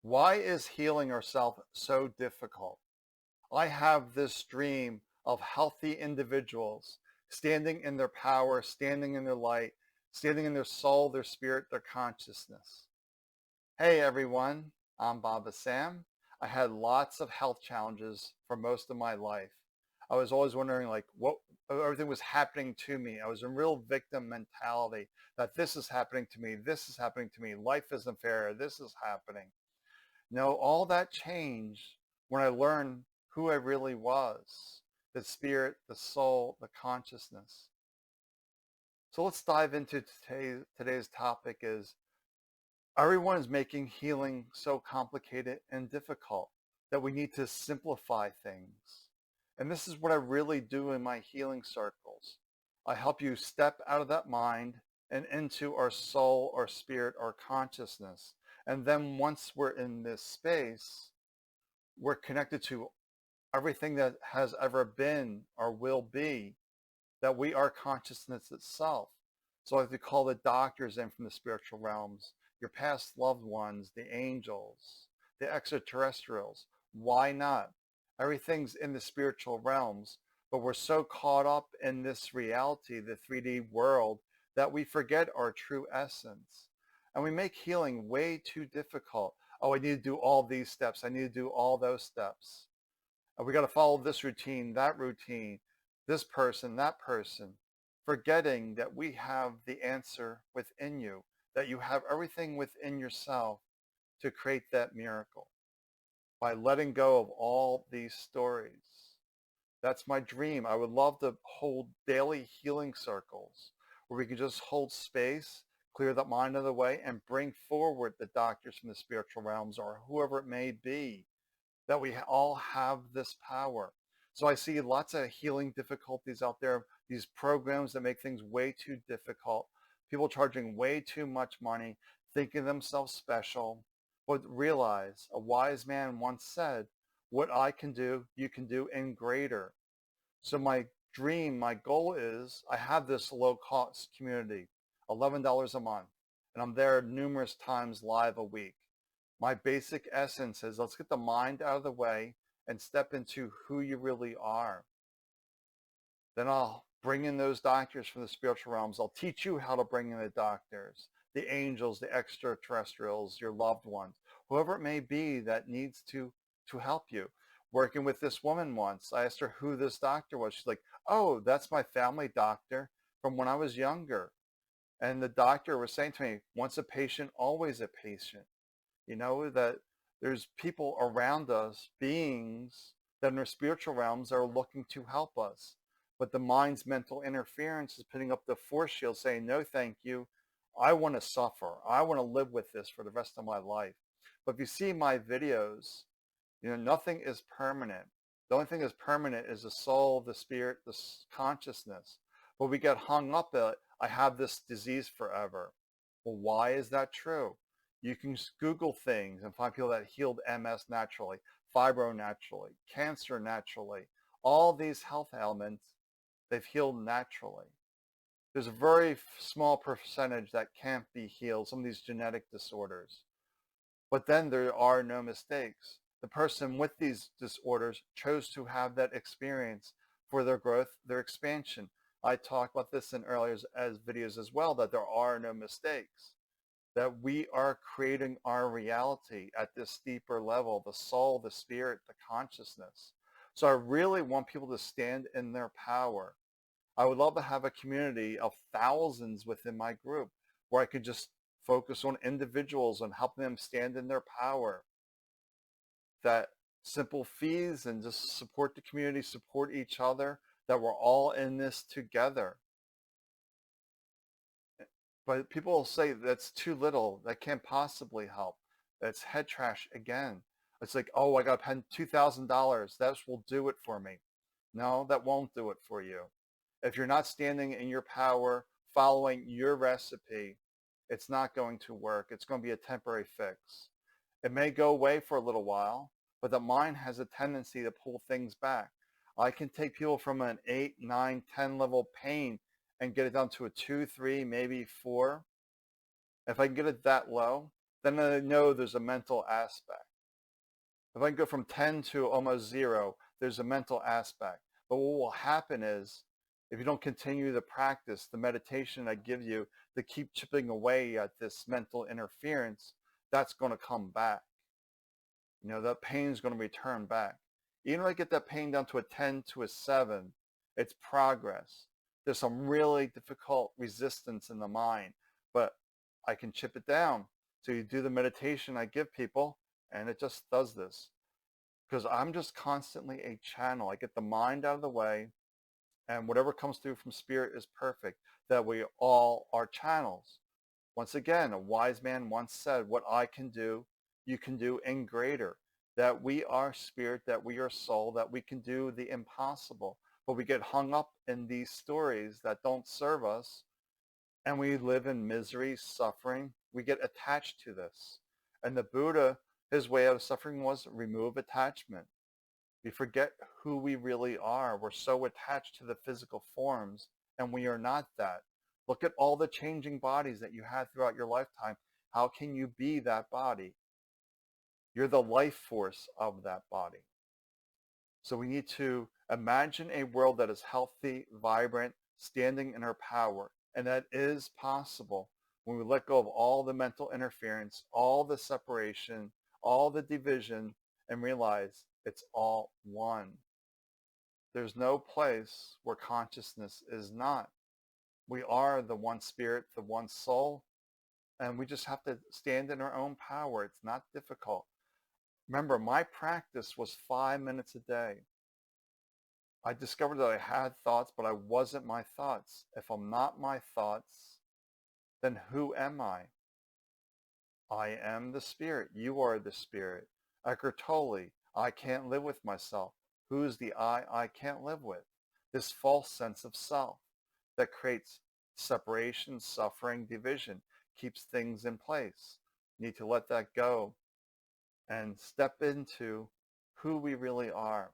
Why is healing ourselves so difficult? I have this dream of healthy individuals standing in their power, standing in their light, standing in their soul, their spirit, their consciousness. Hey everyone, I'm Baba Sam. I had lots of health challenges for most of my life. I was always wondering like what everything was happening to me. I was in real victim mentality that this is happening to me, this is happening to me, life isn't fair, this is happening. No, all that changed when I learned who I really was, the spirit, the soul, the consciousness. So let's dive into today's topic is everyone is making healing so complicated and difficult that we need to simplify things. And this is what I really do in my healing circles. I help you step out of that mind and into our soul, our spirit, our consciousness. And then once we're in this space, we're connected to everything that has ever been or will be, that we are consciousness itself. So I like to call the doctors in from the spiritual realms, your past loved ones, the angels, the extraterrestrials. Why not? Everything's in the spiritual realms, but we're so caught up in this reality, the 3D world, that we forget our true essence. And we make healing way too difficult. Oh, I need to do all these steps. I need to do all those steps. We got to follow this routine, this person, that person, forgetting that we have the answer within you, that you have everything within yourself to create that miracle by letting go of all these stories. That's my dream. I would love to hold daily healing circles where we can just hold space, clear the mind of the way, and bring forward the doctors from the spiritual realms or whoever it may be, that we all have this power. So I see lots of healing difficulties out there, these programs that make things way too difficult, people charging way too much money, thinking themselves special. But realize, a wise man once said, what I can do, you can do and greater. So my dream, my goal is I have this low cost community, $11 a month, and I'm there numerous times live a week. My basic essence is let's get the mind out of the way and step into who you really are. Then I'll bring in those doctors from the spiritual realms. I'll teach you how to bring in the doctors, the angels, the extraterrestrials, your loved ones, whoever it may be that needs to help you. Working with this woman once, I asked her who this doctor was. She's like, oh, that's my family doctor from when I was younger. And the doctor was saying to me, once a patient, always a patient. You know, that there's people around us, beings that in our spiritual realms are looking to help us. But the mind's mental interference is putting up the force shield saying, no, thank you. I want to suffer. I want to live with this for the rest of my life. But if you see my videos, nothing is permanent. The only thing that's permanent is the soul, the spirit, the consciousness. But we get hung up at, I have this disease forever. Well, why is that true? You can just Google things and find people that healed MS naturally, fibro naturally, cancer naturally. All these health ailments, they've healed naturally. There's a very small percentage that can't be healed, some of these genetic disorders. But then there are no mistakes. The person with these disorders chose to have that experience for their growth, their expansion. I talked about this in earlier as videos as well, that there are no mistakes, that we are creating our reality at this deeper level, the soul, the spirit, the consciousness. So I really want people to stand in their power. I would love to have a community of thousands within my group where I could just focus on individuals and helping them stand in their power. That simple fees and just support the community, support each other, that we're all in this together. But people will say that's too little, that can't possibly help. That's head trash again. It's like, oh, I got to pay $2,000. That will do it for me. No, that won't do it for you. If you're not standing in your power, following your recipe, it's not going to work. It's going to be a temporary fix. It may go away for a little while, but the mind has a tendency to pull things back. I can take people from an 8, 9, 10 level pain and get it down to a 2, 3, maybe 4. If I can get it that low, then I know there's a mental aspect. If I can go from 10 to almost zero, there's a mental aspect. But what will happen is, if you don't continue the practice, the meditation I give you to keep chipping away at this mental interference, that's going to come back. That pain is going to return back. Even if I get that pain down to a 10 to a 7, it's progress. There's some really difficult resistance in the mind, but I can chip it down. So you do the meditation I give people, and it just does this. Because I'm just constantly a channel. I get the mind out of the way, and whatever comes through from spirit is perfect. That we all are channels. Once again, a wise man once said, what I can do, you can do and greater. That we are spirit, that we are soul, that we can do the impossible. But we get hung up in these stories that don't serve us, and we live in misery, suffering. We get attached to this. And the Buddha, his way out of suffering was remove attachment. We forget who we really are. We're so attached to the physical forms, and we are not that. Look at all the changing bodies that you had throughout your lifetime. How can you be that body? You're the life force of that body. So we need to imagine a world that is healthy, vibrant, standing in her power. And that is possible when we let go of all the mental interference, all the separation, all the division, and realize it's all one. There's no place where consciousness is not. We are the one spirit, the one soul, and we just have to stand in our own power. It's not difficult. Remember, my practice was 5 minutes a day. I discovered that I had thoughts, but I wasn't my thoughts. If I'm not my thoughts, then who am I? I am the spirit. You are the spirit. Eckhart Tolle, I can't live with myself. Who's the I can't live with? This false sense of self that creates separation, suffering, division, keeps things in place. You need to let that go and step into who we really are.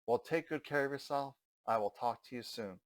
Well, take good care of yourself. I will talk to you soon.